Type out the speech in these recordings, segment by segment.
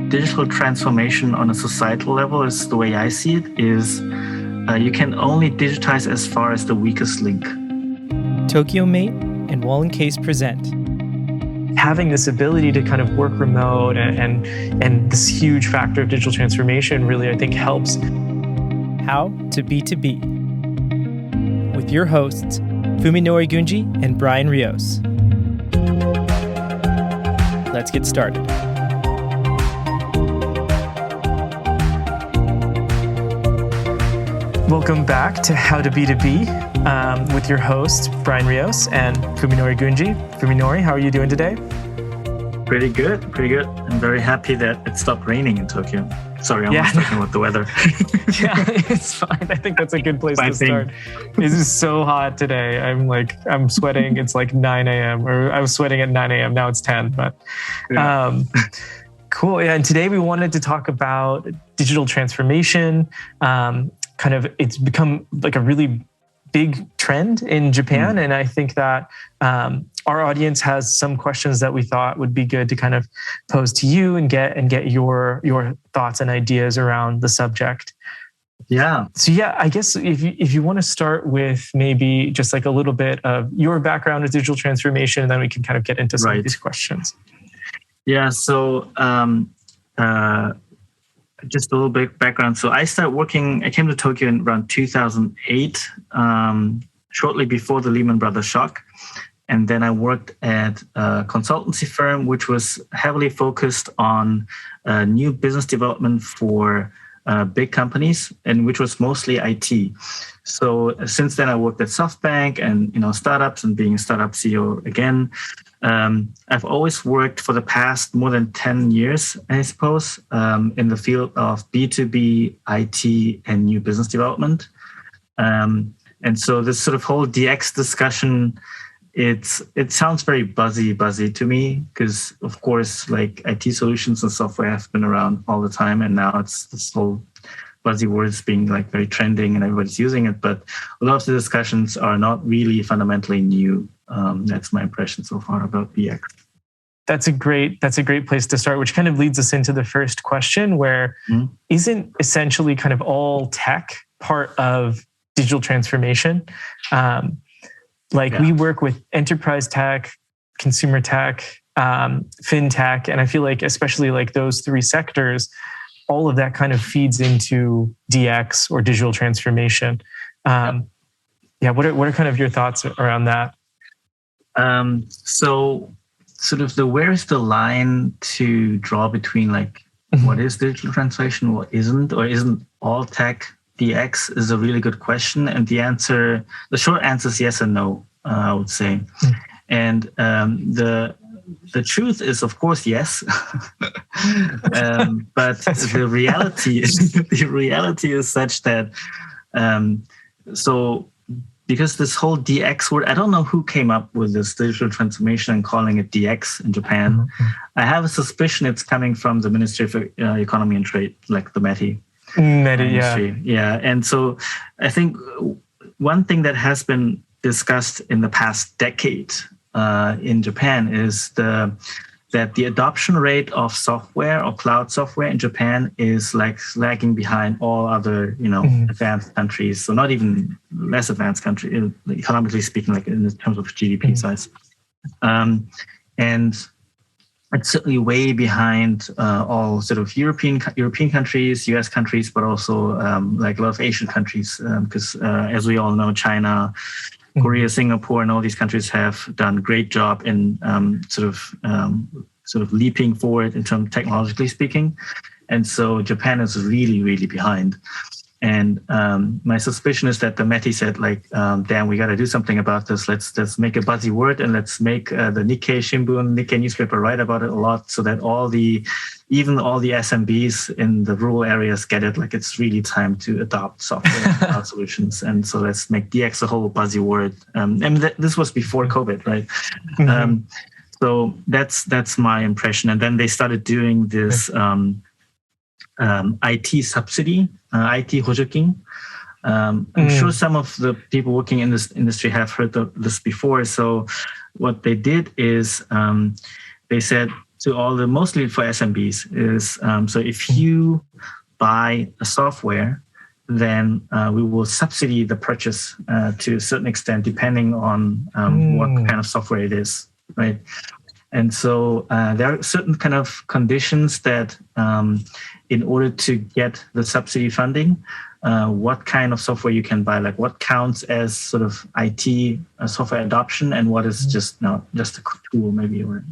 digital transformation on a societal level, is the way I see it, is you can only digitize as far as the weakest link. TokyoMate and Wahl+Case present. Having this ability to kind of work remote and this huge factor of digital transformation really, I think, helps. How to B2B. With your hosts, Fuminori Gunji and Brian Rios. Let's get started. Welcome back to How to B2B with your host, Brian Rios and Fuminori Gunji. Fuminori, how are you doing today? Pretty good. I'm very happy that it stopped raining in Tokyo. Sorry, I'm not talking about the weather. Yeah, it's fine. I think that's a good place to start. It is so hot today. I'm sweating. It's like 9 a.m. or I was sweating at 9 a.m. Now it's 10, but cool. Yeah, and today we wanted to talk about digital transformation. It's become like a really big trend in Japan. And I think that our audience has some questions that we thought would be good to kind of pose to you and get your thoughts and ideas around the subject. Yeah. So I guess if you want to start with maybe just like a little bit of your background with digital transformation, and then we can kind of get into some of these questions. Yeah. So just a little bit background. So I came to Tokyo in around 2008, shortly before the Lehman Brothers shock. And then I worked at a consultancy firm, which was heavily focused on new business development for big companies, and which was mostly IT. So since then I worked at SoftBank and, startups, and being a startup CEO again. I've always worked for the past more than 10 years, I suppose, in the field of B2B, IT, and new business development. And so this sort of whole DX discussion, it sounds very buzzy to me, because of course, like IT solutions and software have been around all the time, and now it's this whole buzzy words being like very trending and everybody's using it. But a lot of the discussions are not really fundamentally new. That's my impression so far about DX. That's a great place to start, which kind of leads us into the first question, where isn't essentially kind of tech part of digital transformation? We work with enterprise tech, consumer tech, fintech, and I feel like especially like those three sectors, all of that kind of feeds into DX or digital transformation. What are kind of your thoughts around that? So sort of where is the line to draw between like what is digital transformation, what isn't, or isn't all tech DX, is a really good question. And the short answer is yes and no, I would say. And the truth is, of course, yes. But the reality is such that because this whole DX word, I don't know who came up with this digital transformation and calling it DX in Japan. I have a suspicion it's coming from the Ministry of Economy and Trade, like the METI. Yeah. And so I think one thing that has been discussed in the past decade in Japan is that the adoption rate of software or cloud software in Japan is like lagging behind all other, advanced countries. So not even less advanced country, economically speaking, like in terms of GDP size. And it's certainly way behind all sort of European countries, US countries, but also like a lot of Asian countries, because as we all know, China, Korea, Singapore, and all these countries have done a great job in sort of leaping forward in terms technologically speaking. And so Japan is really, really behind. And my suspicion is that the METI said, like, damn, we got to do something about this. Let's make a buzzy word, and let's make the Nikkei newspaper write about it a lot, so that even all the SMBs in the rural areas get it. Like, it's really time to adopt software cloud solutions. And so let's make DX a whole buzzy word. This was before COVID, right? So that's my impression. And then they started doing this IT subsidy, IT Hojo. I'm sure some of the people working in this industry have heard of this before. So what they did is they said, to all the, mostly for SMBs, is so if you buy a software, then we will subsidy the purchase to a certain extent, depending on what kind of software it is, right? And so there are certain kind of conditions that in order to get the subsidy funding, what kind of software you can buy, like what counts as sort of IT software adoption, and what is just a tool maybe, or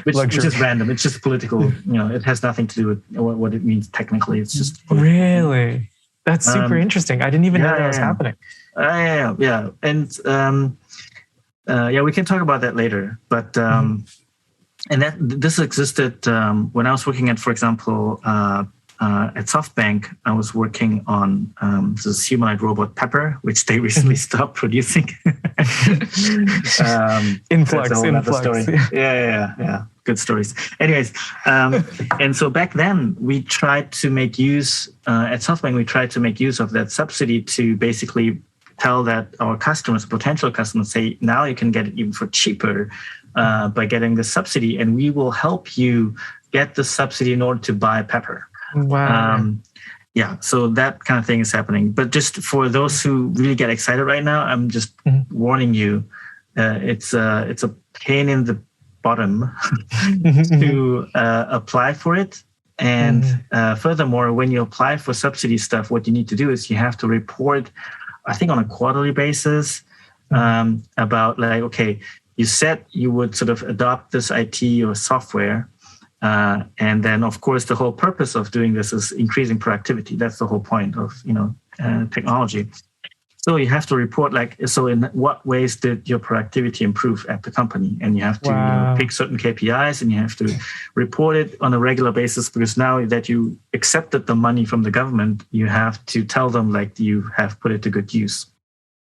which is random. It's just political. It has nothing to do with what it means technically. It's just political. Really. That's super interesting. I didn't even know that was happening. Yeah, and we can talk about that later. But and this existed when I was working at, for example, at SoftBank. I was working on this humanoid robot Pepper, which they recently stopped producing. Influx. Story. Yeah. Good stories. Anyways, and so back then we tried to make use at SoftBank. We tried to make use of that subsidy to basically tell that our customers, potential customers, say now you can get it even for cheaper by getting the subsidy, and we will help you get the subsidy in order to buy Pepper. Wow. So that kind of thing is happening. But just for those who really get excited right now, I'm just warning you, it's a pain in the bottom to apply for it. And furthermore, when you apply for subsidy stuff, what you need to do is you have to report, I think on a quarterly basis, about like, okay, you said you would sort of adopt this IT or software. And then, of course, the whole purpose of doing this is increasing productivity. That's the whole point of technology. So you have to report, so in what ways did your productivity improve at the company? And you have to pick certain KPIs, and you have to report it on a regular basis, because now that you accepted the money from the government, you have to tell them you have put it to good use.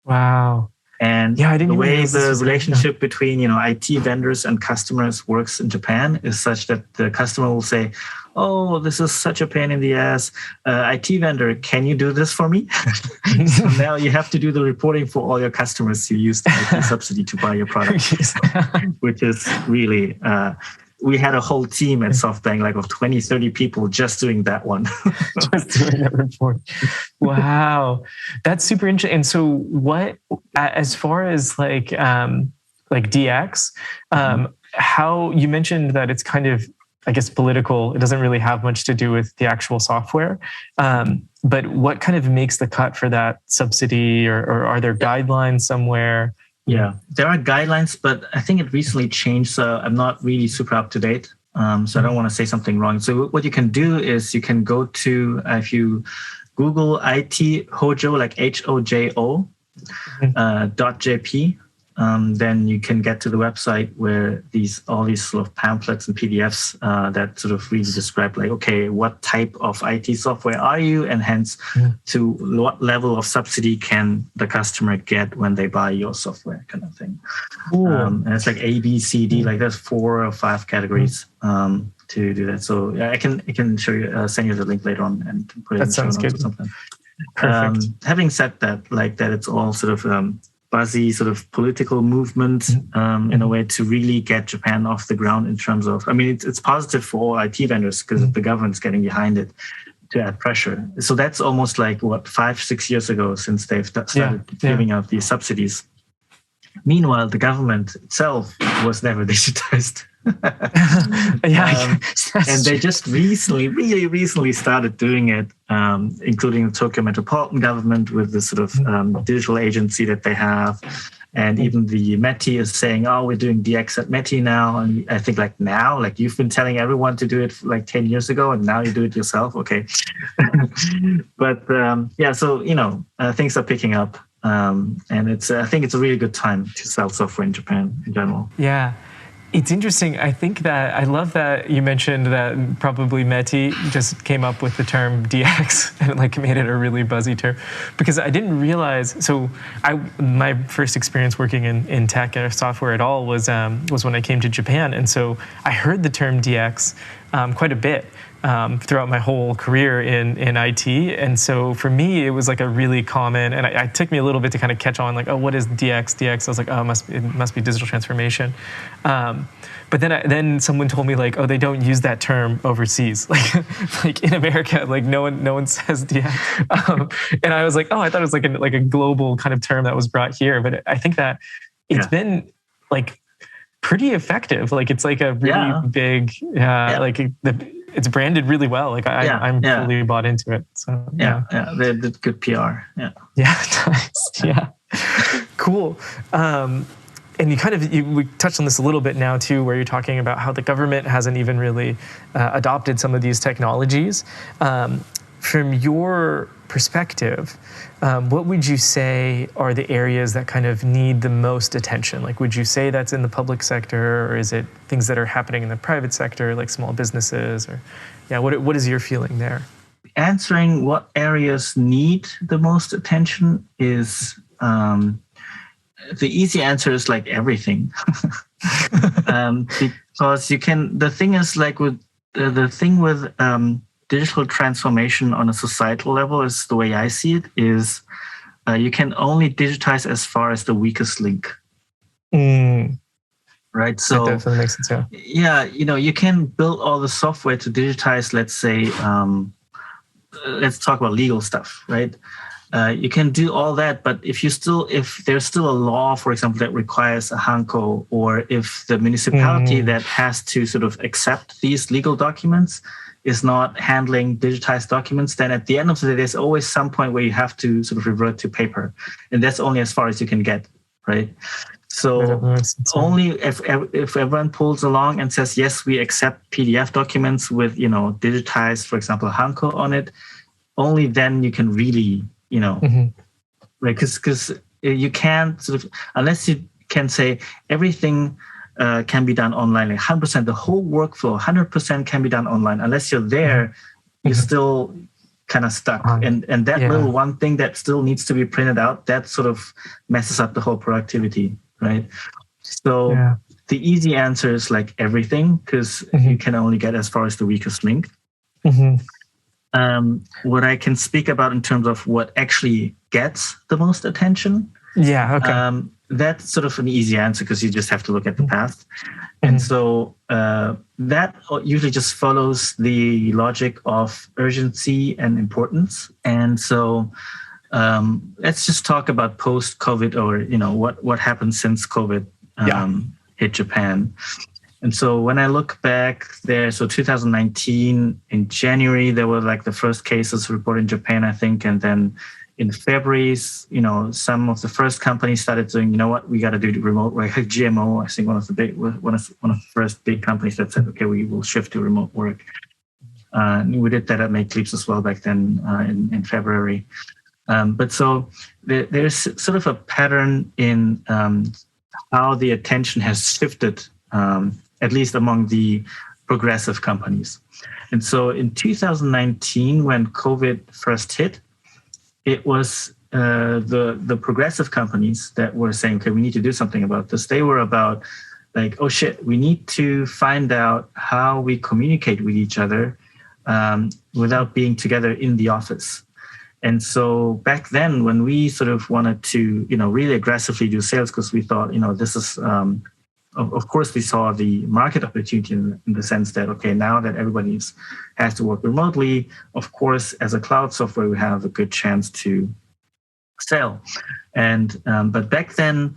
Wow. And the way the relationship between IT vendors and customers works in Japan is such that the customer will say, "Oh, this is such a pain in the ass. IT vendor, can you do this for me?" So now you have to do the reporting for all your customers who use the IT subsidy to buy your product, which is really... we had a whole team at SoftBank, of 20, 30 people just doing that one. Just doing that report. Wow. That's super interesting. And so what, as far as DX, how you mentioned that it's kind of, I guess, political. It doesn't really have much to do with the actual software. But what kind of makes the cut for that subsidy, or are there guidelines somewhere? Yeah, there are guidelines, but I think it recently changed, so I'm not really super up to date. So I don't want to say something wrong. So what you can do is you can go to, if you Google IT Hojo, like HOJO, .jp, then you can get to the website where all these sort of pamphlets and PDFs that sort of really describe, okay, what type of IT software are you, and hence to what level of subsidy can the customer get when they buy your software, kind of thing. And it's like A, B, C, D, there's 4 or 5 categories to do that. So I can show you, send you the link later on and put it in the show notes or something. Perfect. Having said that, that it's all sort of buzzy sort of political movement in a way to really get Japan off the ground in terms of, it's positive for all IT vendors because the government's getting behind it to add pressure. So that's almost 5-6 years ago since they've started giving out these subsidies. Meanwhile, the government itself was never digitized. And they just really recently started doing it, including the Tokyo metropolitan government with the sort of digital agency that they have. And even the METI is saying, "Oh, we're doing DX at METI now." And I think now, you've been telling everyone to do it 10 years ago, and now you do it yourself. Okay. But so, things are picking up. And I think it's a really good time to sell software in Japan in general. Yeah. It's interesting. I think that I love that you mentioned that probably METI just came up with the term DX and made it a really buzzy term, because I didn't realize. So my first experience working in tech or software at all was when I came to Japan, and so I heard the term DX, quite a bit throughout my whole career in IT. And so for me, it was like a really common, and it took me a little bit to kind of catch on, like, oh, what is DX? DX, I was like, oh, it must be digital transformation. But then someone told me, like, oh, they don't use that term overseas. Like in America, like no one says DX. And I was like, oh, I thought it was like a global kind of term that was brought here. But I think that it's been like pretty effective. Like it's like a really big, it's branded really well. Like I'm fully bought into it. So they did good PR. Nice. Yeah, cool. And we touched on this a little bit now too, where you're talking about how the government hasn't even really adopted some of these technologies. From your perspective, what would you say are the areas that kind of need the most attention? Like, would you say that's in the public sector, or is it things that are happening in the private sector, like small businesses? Or, what is your feeling there? Answering what areas need the most attention is the easy answer is like everything, because the thing is like with the thing with digital transformation on a societal level is the way I see it is you can only digitize as far as the weakest link. Right. So that definitely makes sense. Yeah. You can build all the software to digitize, let's say, let's talk about legal stuff, right? You can do all that, but if there's still a law, for example, that requires a hanko, or if the municipality that has to sort of accept these legal documents is not handling digitized documents, then at the end of the day, there's always some point where you have to sort of revert to paper, and that's only as far as you can get, right? So only if everyone pulls along and says, yes, we accept PDF documents with, digitized, for example, hanko on it, only then you can really, right? Because you can't sort of, unless you can say everything can be done online, like 100%, the whole workflow, 100% can be done online. Unless you're there, you're still kind of stuck. And that little one thing that still needs to be printed out, that sort of messes up the whole productivity, right? So the easy answer is like everything, because you can only get as far as the weakest link. What I can speak about in terms of what actually gets the most attention, that's sort of an easy answer, because you just have to look at the past. And so that usually just follows the logic of urgency and importance. And so let's just talk about post-COVID, or what happened since COVID hit Japan. And so when I look back there, so 2019 in January, there were like the first cases reported in Japan, I think. And then in February, some of the first companies started doing, we got to do remote work. Like GMO, I think one of the first big companies that said, okay, we will shift to remote work. We did that at Make Leaps as well back then in February. But so there's sort of a pattern in how the attention has shifted, at least among the progressive companies. And so in 2019, when COVID first hit, it was the progressive companies that were saying, okay, we need to do something about this. They were about like, oh shit, we need to find out how we communicate with each other without being together in the office. And so back then, when we sort of wanted to, really aggressively do sales, because we thought, this is, of course, we saw the market opportunity in the sense that, okay, now that everybody has to work remotely, of course, as a cloud software, we have a good chance to sell. And but back then,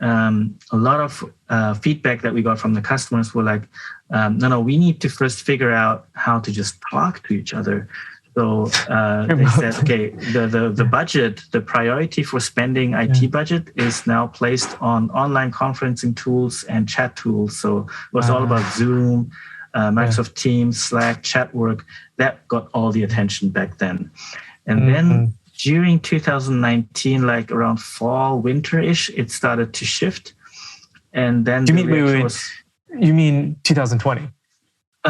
a lot of feedback that we got from the customers were like, no, we need to first figure out how to just talk to each other. So they said, okay, the budget, the priority for spending IT budget is now placed on online conferencing tools and chat tools. So it was all about Zoom, Microsoft Teams, Slack, chat work. That got all the attention back then. And then during 2019, like around fall, winter-ish, it started to shift. And then you mean 2020?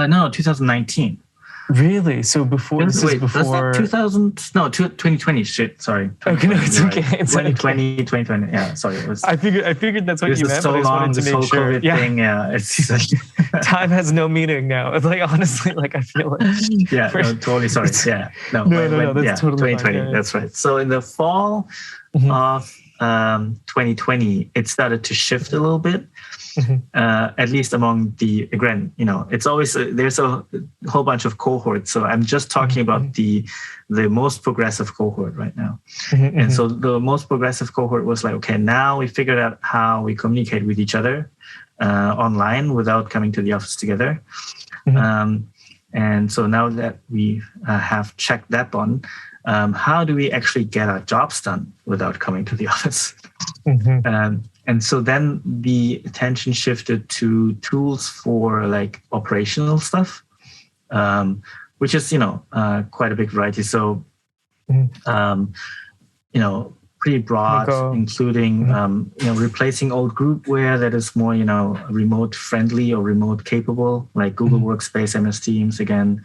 No, 2019. Really? So before this is before 2020 shit. Sorry. Okay, no, it's okay. It's 2020. Yeah, sorry. I figured that's what you meant, but I just wanted to make sure. COVID thing, it's like time has no meaning now. It's like honestly, like I feel like totally sorry. Yeah, no, that's totally 2020. Fine. That's right. So in the fall of 2020, it started to shift a little bit. At least among again, it's always there's a whole bunch of cohorts. So I'm just talking about the most progressive cohort right now. And so the most progressive cohort was like, okay, now we figured out how we communicate with each other online without coming to the office together. And so now that we have checked that one, how do we actually get our jobs done without coming to the office? And so then the attention shifted to tools for like operational stuff, which is, quite a big variety. So, pretty broad, including, replacing old groupware that is more, remote friendly or remote capable, like Google Workspace, MS Teams again,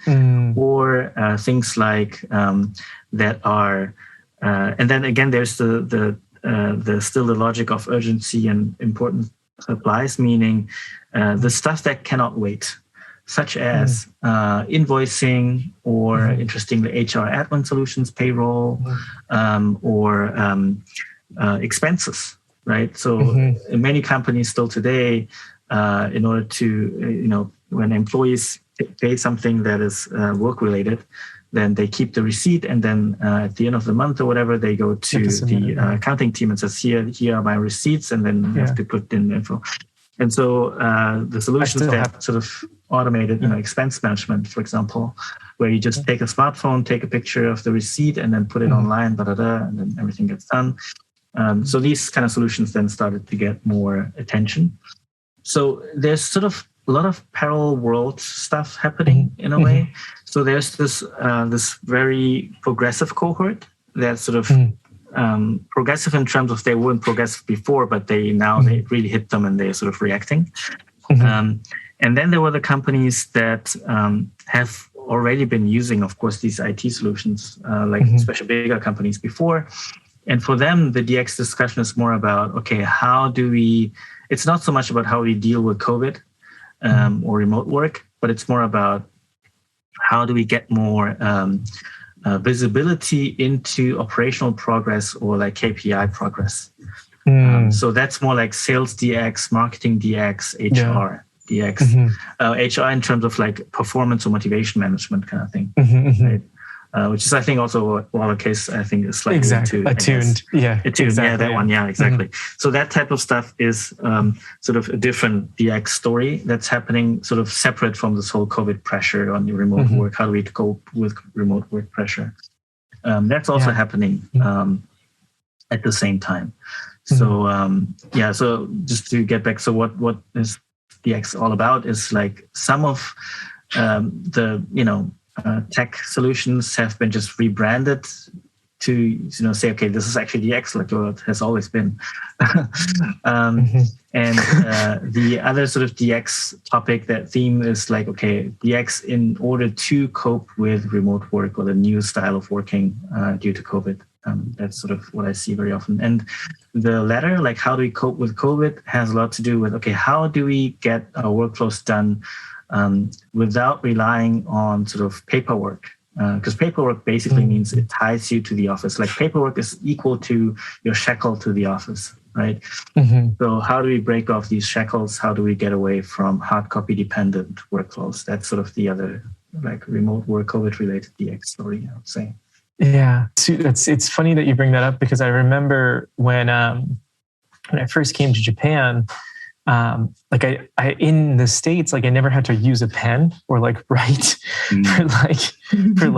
or things like that are, and then again, there's still the logic of urgency and importance applies, meaning the stuff that cannot wait, such as invoicing or interestingly HR admin solutions, payroll, or expenses, right? So in many companies still today, in order to, when employees pay something that is work related, then they keep the receipt, and then at the end of the month or whatever, they go to the accounting team and says, here are my receipts, and then you have to put in info. And so the solutions that sort of automated, expense management, for example, where you just take a smartphone, take a picture of the receipt, and then put it online, and then everything gets done. So these kind of solutions then started to get more attention. So there's sort of a lot of parallel world stuff happening in a way. So there's this very progressive cohort that's sort of progressive in terms of they weren't progressive before, but they really hit them and they're sort of reacting. And then there were the companies that have already been using, of course, these IT solutions, like especially bigger companies before. And for them, the DX discussion is more about, okay, it's not so much about how we deal with COVID or remote work, but it's more about how do we get more visibility into operational progress or like KPI progress. So that's more like sales DX, marketing DX, HR DX, HR in terms of like performance or motivation management kind of thing, right? Which is, I think, also Wahl+Case, I think, is slightly attuned. That one. Yeah, exactly. So that type of stuff is sort of a different DX story that's happening sort of separate from this whole COVID pressure on your remote work. How do we cope with remote work pressure? That's also happening at the same time. So, so just to get back, so what is DX all about is like some of the, tech solutions have been just rebranded to say, okay, this is actually DX, like it has always been. And the other sort of DX topic, that theme is like, okay, DX in order to cope with remote work or the new style of working due to COVID. That's sort of what I see very often. And the latter, like how do we cope with COVID, has a lot to do with, okay, how do we get our workflows done without relying on sort of paperwork, because paperwork basically means it ties you to the office. Like paperwork is equal to your shackle to the office, right? So how do we break off these shackles? How do we get away from hard copy dependent workflows? That's sort of the other like remote work COVID related DX story, I would say. Yeah, it's funny that you bring that up, because I remember when I first came to Japan, like I in the States, like I never had to use a pen or like write for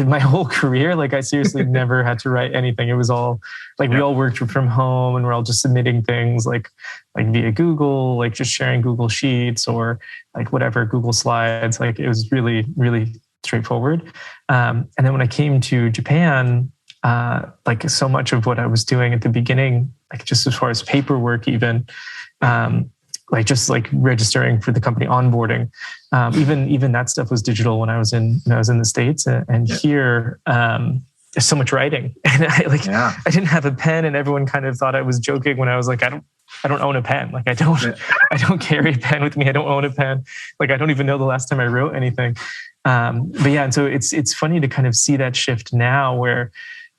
my whole career. Like I seriously never had to write anything. It was all like we all worked from home and we're all just submitting things like via Google, like just sharing Google Sheets or like whatever, Google Slides. Like it was really, really straightforward. And then when I came to Japan, like so much of what I was doing at the beginning, like just as far as paperwork even, like just like registering for the company onboarding. Even that stuff was digital when I was in the States, and here there's so much writing, and I didn't have a pen, and everyone kind of thought I was joking when I was like, I don't own a pen. Like I don't carry a pen with me. I don't own a pen. Like I don't even know the last time I wrote anything. But yeah, and so it's funny to kind of see that shift now where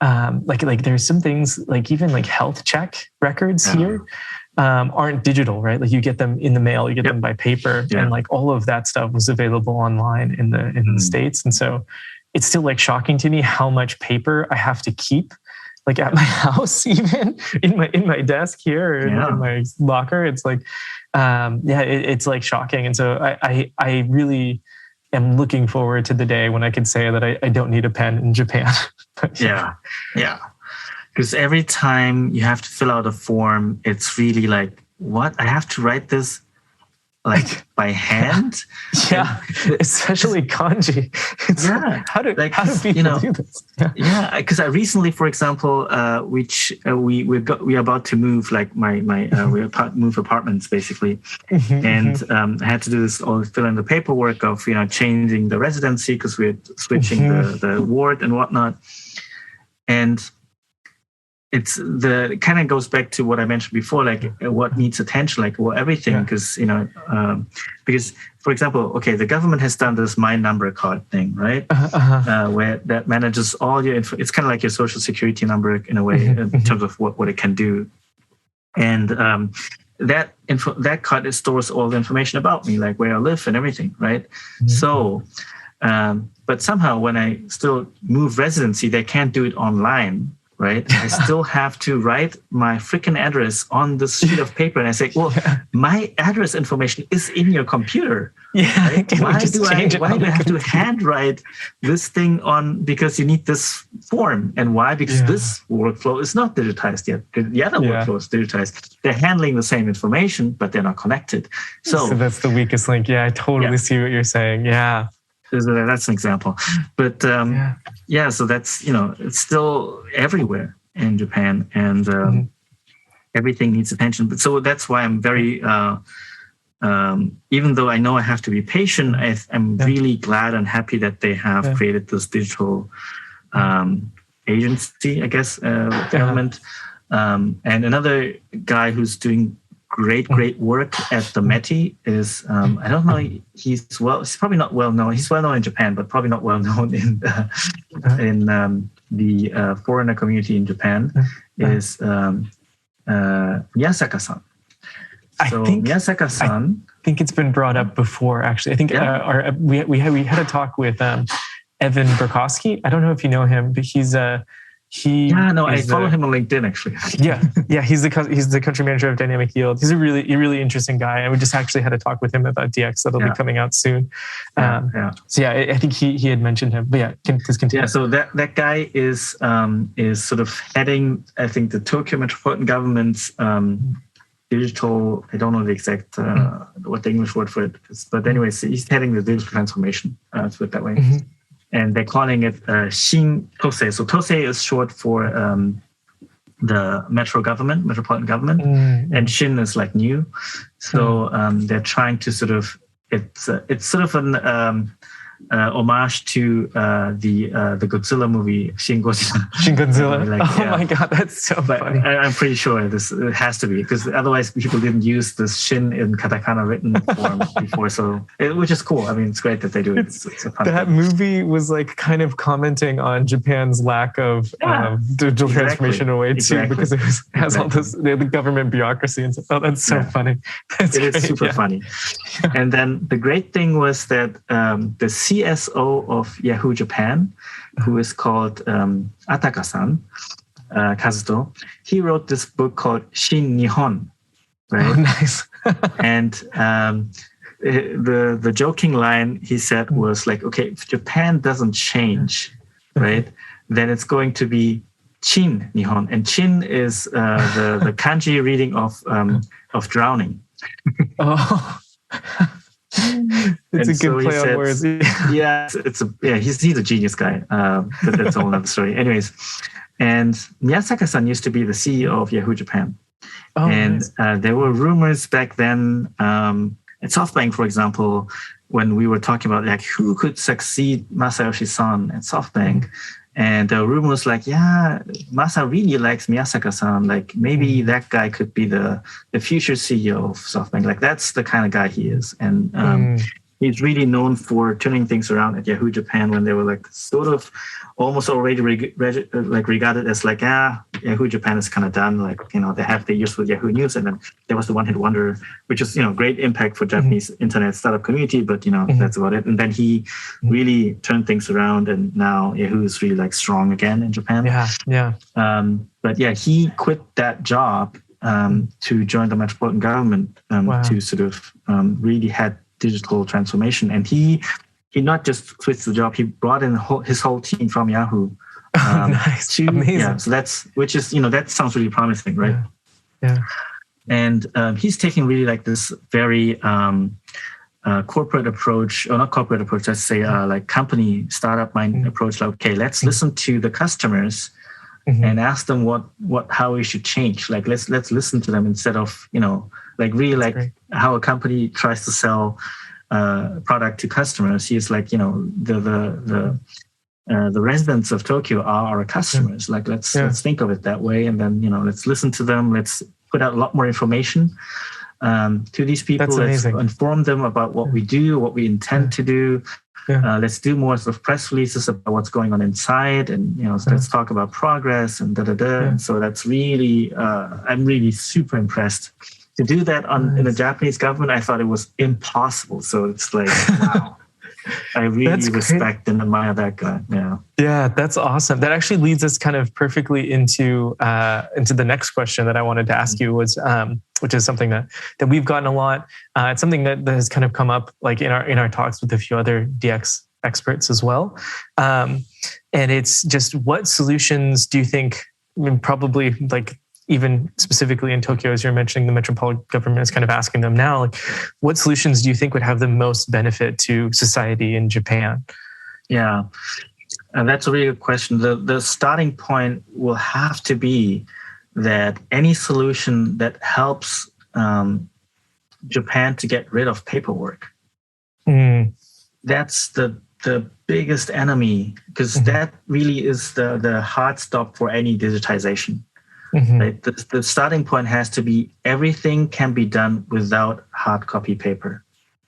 like there's some things like even like health check records here aren't digital, right? Like you get them in the mail, you get them by paper, and like all of that stuff was available online in the States. And so it's still like shocking to me how much paper I have to keep like at my house, even in my desk here, or in my locker. It's like, it's like shocking. And so I really am looking forward to the day when I can say that I don't need a pen in Japan. Yeah. Because every time you have to fill out a form, it's really like, what? I have to write this like by hand? Especially kanji. How do people do this? Because I recently, for example, we're about to move, like move apartments basically, and I had to do this all, fill in the paperwork of changing the residency because we're switching the ward and whatnot, and it kind of goes back to what I mentioned before, like what needs attention, like everything, because because for example, the government has done this My Number card thing, right? Where that manages all your info. It's kind of like your social security number in a way, in terms of what it can do, and that card stores all the information about me, like where I live and everything, right? So, but somehow when I still move residency, they can't do it online. Right, I still have to write my freaking address on this sheet of paper, and I say, "Well, my address information is in your computer. Right? Why do I have to handwrite this thing on? Because you need this form, and why? Because this workflow is not digitized yet. The other workflow is digitized. They're handling the same information, but they're not connected. So that's the weakest link. Yeah, I totally see what you're saying. Yeah. That's an example, but so that's it's still everywhere in Japan, and everything needs attention. But so that's why I'm very, even though I know I have to be patient, I'm really glad and happy that they have created this digital agency, I guess, government. And another guy who's doing great work at the METI is I don't know, he's probably not well known. He's well known in Japan, but probably not well known in the foreigner community in Japan. Is Miyasaka-san. Miyasaka-san, I think it's been brought up before. Actually, I think we had a talk with Evan Burkowski. I don't know if you know him, but I follow him on LinkedIn actually. He's the country manager of Dynamic Yield. He's a really interesting guy, and we just actually had a talk with him about DX that'll be coming out soon. So I think he had mentioned him. But please continue. So that guy is sort of heading, I think, the Tokyo Metropolitan Government's digital. I don't know the exact what the English word for it is, but anyways, he's heading the digital transformation. Let's put it that way. And they're calling it Shin Tosei. So Tosei is short for the metropolitan government, and Shin is like new. So they're trying to sort of it's sort of an homage to the Godzilla movie Shin Godzilla. Shin Godzilla. My god, that's so funny. I'm pretty sure it has to be, because otherwise people didn't use this Shin in katakana written form before. So which is cool. I mean, it's great that they do it. It's a fun that thing. Movie was like kind of commenting on Japan's lack of digital transformation in a way too, because it has all this the government bureaucracy and stuff. Oh, that's so funny. It is super funny. And then the great thing was that the CSO of Yahoo Japan, who is called Ataka-san, Kazuto, he wrote this book called Shin Nihon, right? Oh, nice. And the joking line he said was like, okay, if Japan doesn't change, right, then it's going to be Chin Nihon. And Chin is the kanji reading of drowning. Oh. It's a good play on words. He's a genius guy. But that's a whole other story. Anyways, and Miyasaka-san used to be the CEO of Yahoo Japan. And there were rumors back then at SoftBank, for example, when we were talking about like who could succeed Masayoshi Son at SoftBank. And the rumors like, yeah, Masa really likes Miyasaka-san. Like maybe that guy could be the future CEO of SoftBank. Like that's the kind of guy he is. And he's really known for turning things around at Yahoo Japan when they were like sort of almost already regarded as like, Yahoo Japan is kind of done. Like, they have the years with Yahoo News, and then there was the one hit wonder, which is, great impact for Japanese internet startup community, but that's about it. And then he really turned things around, and now Yahoo is really like strong again in Japan. But yeah, he quit that job to join the Metropolitan Government to sort of really head digital transformation. And he not just switched the job, he brought in his whole team from Yahoo. Nice. Amazing. Yeah, so that sounds really promising, right? Yeah. And he's taking really like this very corporate approach, or not corporate approach, let's say like company startup mind approach. Like, okay, let's listen to the customers and ask them how we should change. Like let's listen to them instead of like really like how a company tries to sell product to customers. He's like the residents of Tokyo are our customers. Like let's think of it that way, and then let's listen to them. Let's put out a lot more information to these people. Let's inform them about what we do, what we intend to do. Let's do more sort of press releases about what's going on inside, and let's talk about progress and And so that's really, I'm really super impressed. To do that in the Japanese government, I thought it was impossible. So it's like, wow. I really respect and admire that guy. Yeah, that's awesome. That actually leads us kind of perfectly into the next question that I wanted to ask you, was which is something that we've gotten a lot. It's something that has kind of come up like in our talks with a few other DX experts as well. And it's just, what solutions do you think, probably like even specifically in Tokyo, as you're mentioning, the metropolitan government is kind of asking them now, like, what solutions do you think would have the most benefit to society in Japan? Yeah, and that's a really good question. The starting point will have to be that any solution that helps Japan to get rid of paperwork. That's the biggest enemy, because that really is the hard stop for any digitization. Right? The starting point has to be everything can be done without hard copy paper.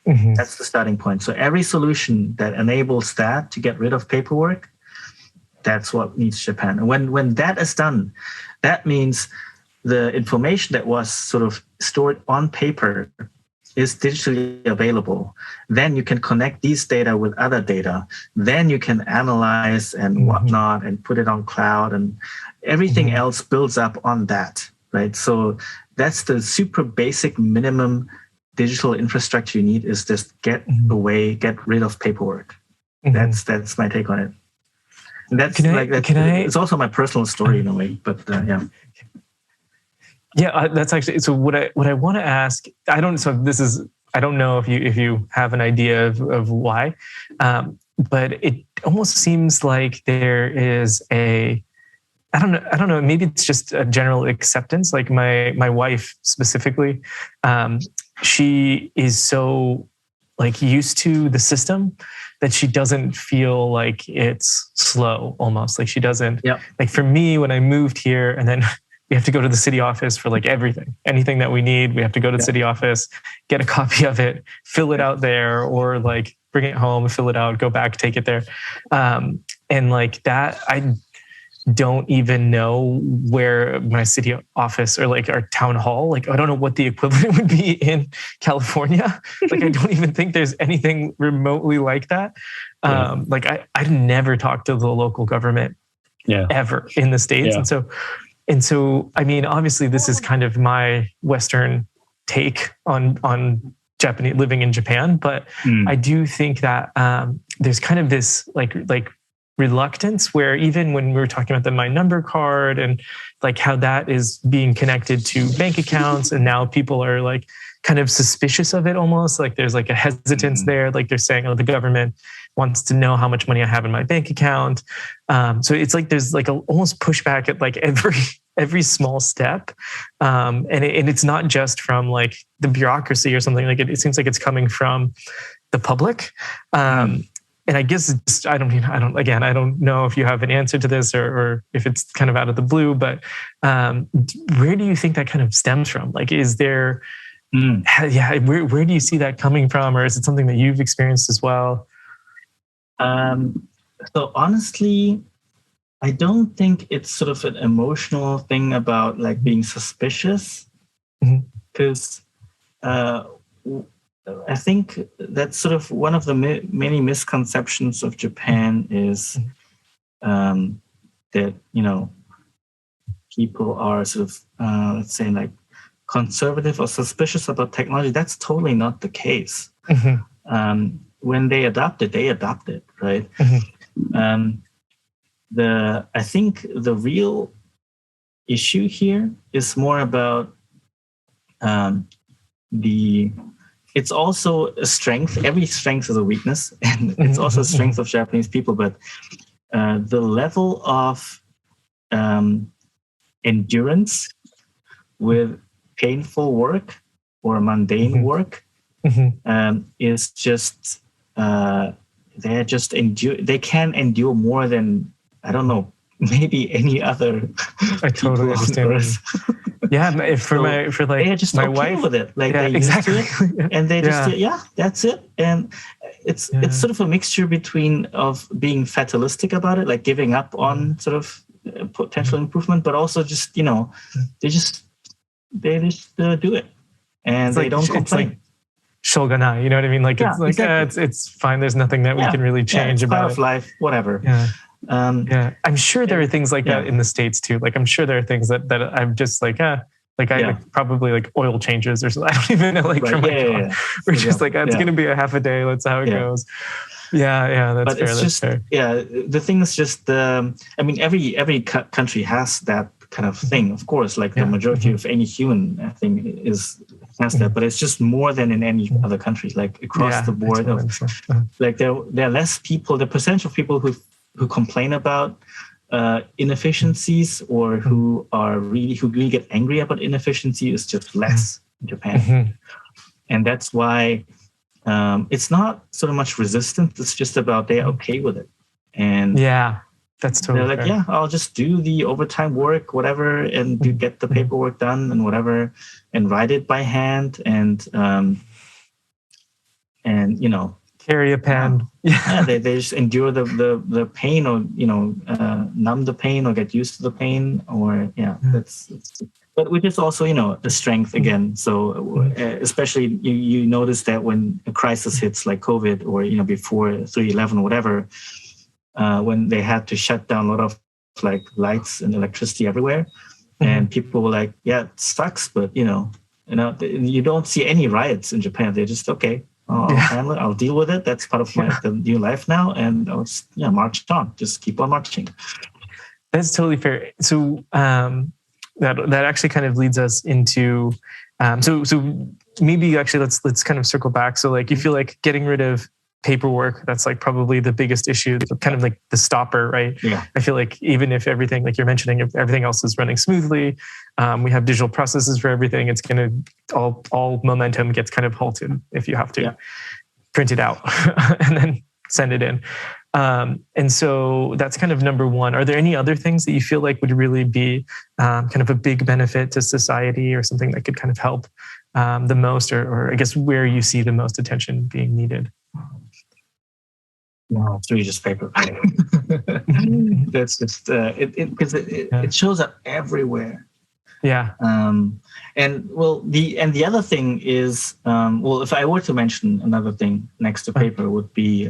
That's the starting point. So every solution that enables that to get rid of paperwork, that's what needs Japan. And when that is done, that means the information that was sort of stored on paper is digitally available. Then you can connect these data with other data. Then you can analyze and whatnot and put it on cloud, and everything else builds up on that, right? So that's the super basic minimum digital infrastructure you need, is just get rid of paperwork. That's my take on it. And that's it's also my personal story in a way, but yeah. Yeah, that's actually, so what I want to ask, I don't know if you have an idea of why, but it almost seems like there is I don't know, maybe it's just a general acceptance. Like my wife specifically, she is so like used to the system that she doesn't feel like it's slow almost. Like she doesn't, like for me, when I moved here and then we have to go to the city office for like anything that we need. We have to go to the city office, get a copy of it, fill it out there, or like bring it home, fill it out, go back, take it there. And like that, I don't even know where my city office or like our town hall, like I don't know what the equivalent would be in California. Like I don't even think there's anything remotely like that. Like I never talked to the local government ever in the States. And so, I mean, obviously this is kind of my Western take on Japanese living in Japan, but I do think that there's kind of this like reluctance where even when we were talking about the My Number card and like how that is being connected to bank accounts, and now people are like kind of suspicious of it almost, like there's like a hesitance there. Like they're saying, oh, the government wants to know how much money I have in my bank account. So it's like there's like almost pushback at like every small step, and it's not just from like the bureaucracy or something. Like it seems like it's coming from the public. And I guess I don't know if you have an answer to this or if it's kind of out of the blue, but where do you think that kind of stems from? Like, is there, where do you see that coming from? Or is it something that you've experienced as well? So honestly, I don't think it's sort of an emotional thing about like being suspicious, because I think that's sort of one of the many misconceptions of Japan is that, people are sort of, let's say, like conservative or suspicious about technology. That's totally not the case. When they adopt it, right? I think the real issue here is more about it's also a strength. Every strength is a weakness, and it's also a strength of Japanese people. But the level of endurance with painful work or mundane work is just they can endure more than, I don't know, maybe any other. I totally understand. Yeah, they're just my okay wife with it. Like they're used to it, and they just that's it. And it's sort of a mixture of being fatalistic about it, like giving up on sort of potential improvement, but also just they just do it, and they don't complain. Like shogunai, you know what I mean? Like it's like exactly. it's fine. There's nothing that we can really change it's about part of life, whatever. I'm sure there are things like that in the States too. Like I'm sure there are things that I'm just like probably like oil changes or something. I don't even know. Like from my job, we're just like it's going to be a half a day. Let's see how it goes. That's fair. It's fair. The thing is just every country has that kind of thing, of course. Like the majority of any human, I think, has that, but it's just more than in any other country. Like across the board, like there are less people. The percentage of people who complain about inefficiencies or who really get angry about inefficiency is just less in Japan, and that's why it's not so much resistance. It's just about they're okay with it, and that's totally they're like, fair. I'll just do the overtime work, whatever, and get the paperwork done and whatever, and write it by hand, and carry a pen. They just endure the pain, or numb the pain, or get used to the pain, or but which is also the strength again. So especially you notice that when a crisis hits like COVID or before 3/11 or whatever, when they had to shut down a lot of like lights and electricity everywhere, and people were like, it sucks, but you don't see any riots in Japan. They're just okay. I'll handle it. I'll deal with it. That's part of the new life now, and I'll just march on. Just keep on marching. That's totally fair. So that actually kind of leads us into so maybe actually let's kind of circle back. So like you feel like getting rid of paperwork, that's like probably the biggest issue, kind of like the stopper, right? I feel like even if everything, like you're mentioning, if everything else is running smoothly, we have digital processes for everything, it's going to all momentum gets kind of halted if you have to print it out and then send it in. And so that's kind of number one. Are there any other things that you feel like would really be kind of a big benefit to society, or something that could kind of help the most, or I guess where you see the most attention being needed? No, it's really just paper. That's just because it shows up everywhere. And the other thing is, if I were to mention another thing next to paper, would be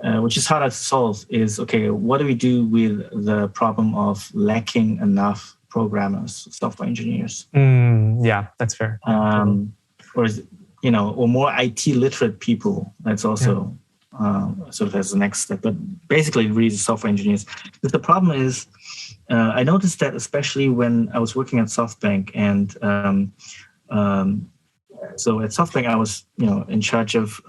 which is harder to solve, is what do we do with the problem of lacking enough programmers, software engineers? That's fair. Or more IT literate people. That's also sort of as the next step, but basically really software engineers. But the problem is, I noticed that especially when I was working at SoftBank, and so at SoftBank I was in charge of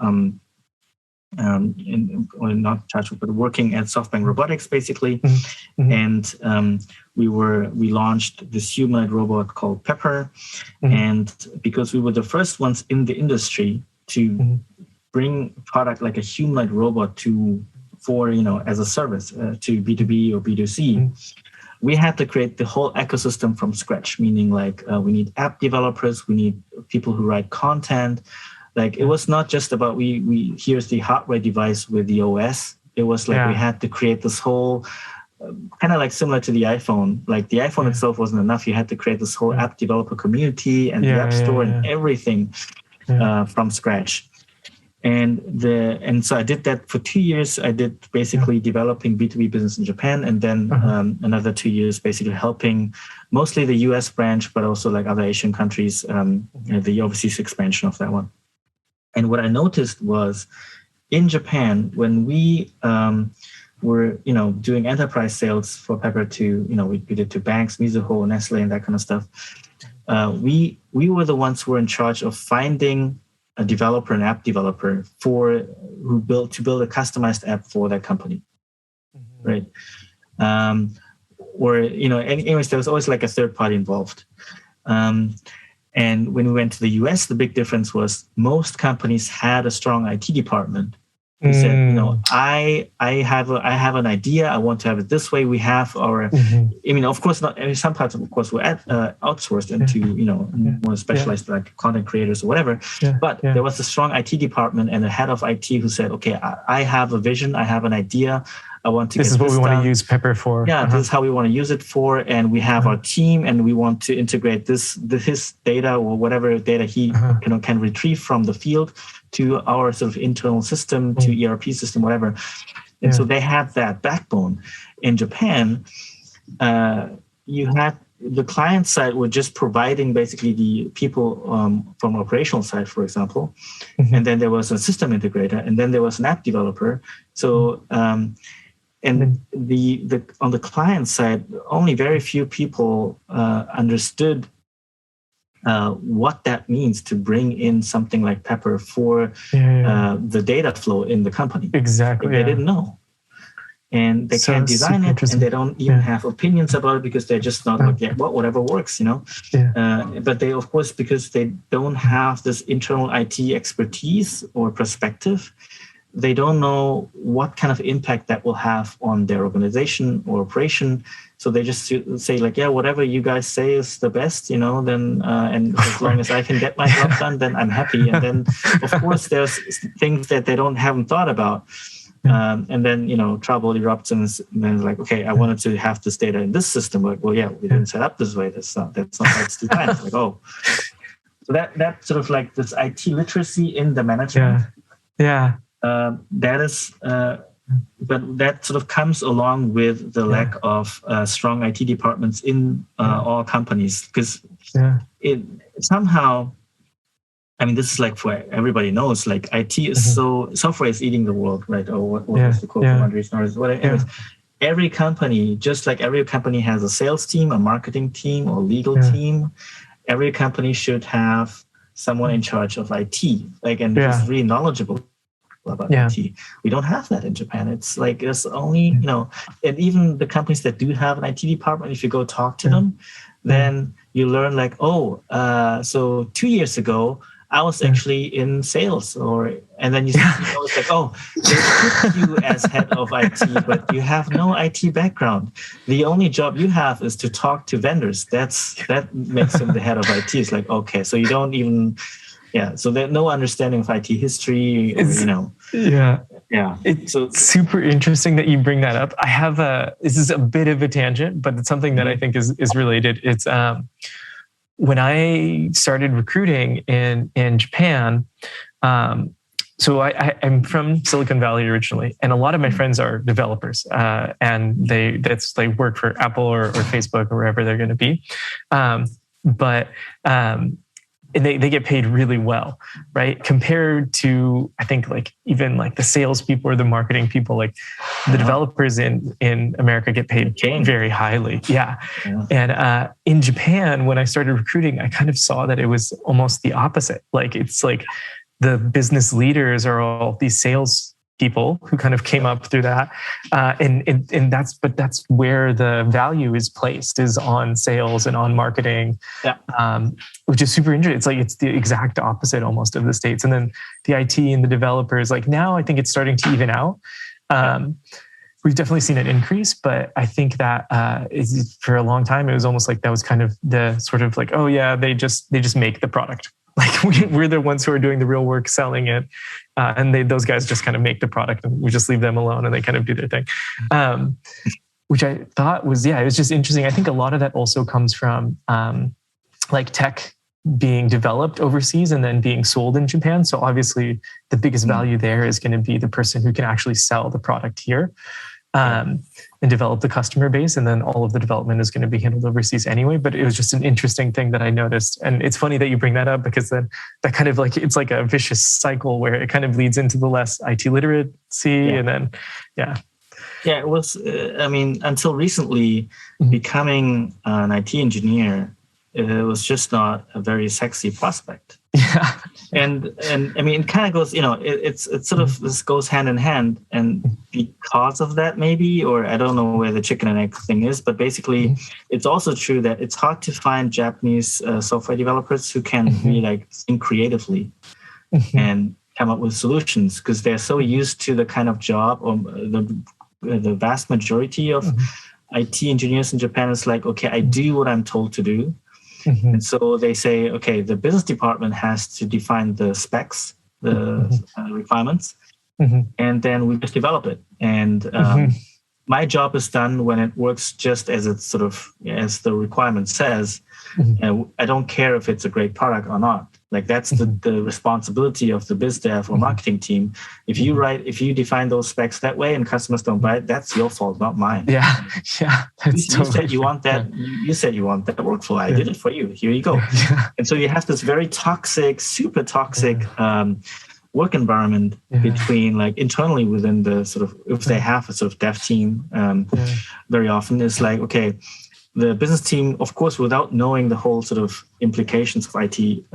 not charged, but working at SoftBank Robotics basically. Mm-hmm. And we launched this humanoid robot called Pepper. Mm-hmm. And because we were the first ones in the industry to bring a product like a humanoid robot as a service to B2B or B2C, we had to create the whole ecosystem from scratch, meaning like we need app developers, we need people who write content. Like it was not just about here's the hardware device with the OS. It was like we had to create this whole kind of like similar to the iPhone. Like the iPhone itself wasn't enough. You had to create this whole app developer community and the App Store and everything from scratch. And so I did that for 2 years. I did basically developing B2B business in Japan, and then another 2 years basically helping mostly the US branch, but also like other Asian countries, the overseas expansion of that one. And what I noticed was in Japan, when we were, doing enterprise sales for Pepper to, we did to banks, Mizuho, Nestle, and that kind of stuff. We were the ones who were in charge of finding a developer, an app developer to build a customized app for that company, right? Anyways, there was always like a third party involved. And when we went to the US, the big difference was most companies had a strong IT department who said, I have an idea. I want to have it this way. We have our, of course, not some parts, of course, were outsourced into, more specialized like content creators or whatever. But there was a strong IT department and a head of IT who said, okay, I have a vision. I have an idea. I want to this is what we want to use Pepper for. Yeah, this is how we want to use it for. And we have our team and we want to integrate his data or whatever data he can retrieve from the field to our sort of internal system, to ERP system, whatever. And so they had that backbone. In Japan, you had the client side were just providing basically the people from operational side, for example. And then there was a system integrator, and then there was an app developer. So, and on the client side, only very few people understood what that means to bring in something like Pepper for the data flow in the company. Exactly. They didn't know. And they can't design it, and they don't even have opinions about it because they're just not like, whatever works, But they, of course, because they don't have this internal IT expertise or perspective, they don't know what kind of impact that will have on their organization or operation. So they just say like, whatever you guys say is the best, then, and as long as I can get my job done, then I'm happy. And then, of course, there's things that they haven't thought about. And then, trouble erupts, and then it's like, okay, I wanted to have this data in this system. Like, well, we didn't set up this way. That's not how it's designed. It's like, oh. So that sort of like this IT literacy in the management. That is, but that sort of comes along with the lack of strong IT departments in all companies, because it somehow, this is like for everybody knows, like IT is software is eating the world, right? Or what was the quote from Andres Norris? Anyways, every company, just like every company has a sales team, a marketing team, or legal team, every company should have someone in charge of IT, who's really knowledgeable about IT. We don't have that in Japan. It's like there's only, and even the companies that do have an IT department, if you go talk to them, then you learn like, so 2 years ago, I was actually in sales, and then it's like, they put you as head of IT, but you have no IT background. The only job you have is to talk to vendors. That makes him the head of IT. It's like, okay, so you don't even, so there's no understanding of IT history, It's super interesting that you bring that up. I have this is a bit of a tangent, but it's something that I think is related. It's when I started recruiting in Japan, so I'm from Silicon Valley originally, and a lot of my friends are developers, and they work for Apple or Facebook or wherever they're going to be, and they get paid really well, right? Compared to, I think, like even like the salespeople or the marketing people, like the developers in America get paid very highly. And in Japan, when I started recruiting, I kind of saw that it was almost the opposite. Like it's like the business leaders are all these sales people who kind of came up through that, and that's where the value is placed, is on sales and on marketing, which is super interesting. It's the exact opposite almost of the States. And then the IT and the developers, like now I think it's starting to even out. We've definitely seen an increase, but I think that for a long time it was almost like that was kind of the sort of like, oh yeah, they just make the product. Like we're the ones who are doing the real work, selling it, and those guys just kind of make the product, and we just leave them alone, and they kind of do their thing. Which I thought was, it was just interesting. I think a lot of that also comes from like tech being developed overseas and then being sold in Japan. So obviously, the biggest value there is going to be the person who can actually sell the product here. And develop the customer base, and then all of the development is going to be handled overseas anyway. But it was just an interesting thing that I noticed, and it's funny that you bring that up, because then that kind of like, it's like a vicious cycle where it kind of leads into the less IT literacy, and then it was. I mean, until recently, becoming an IT engineer, it was just not a very sexy prospect. And I mean, it kind of goes, it's sort of, this goes hand in hand, and because of that, maybe, or I don't know where the chicken and egg thing is, but basically, it's also true that it's hard to find Japanese software developers who can really like think creatively and come up with solutions, because they're so used to the kind of job, or the vast majority of IT engineers in Japan is like, okay, I do what I'm told to do. And so they say, okay, the business department has to define the specs, the requirements, and then we just develop it. And my job is done when it works just as it's sort of, as the requirement says. And I don't care if it's a great product or not. Like that's the responsibility of the biz dev or marketing team. If you define those specs that way and customers don't buy it, that's your fault, not mine. You said you want that. You said you want that workflow. I did it for you. Here you go. And so you have this very toxic, super toxic work environment between, like, internally within the sort of, if they have a sort of dev team, very often it's like, okay, the business team, of course, without knowing the whole sort of implications of IT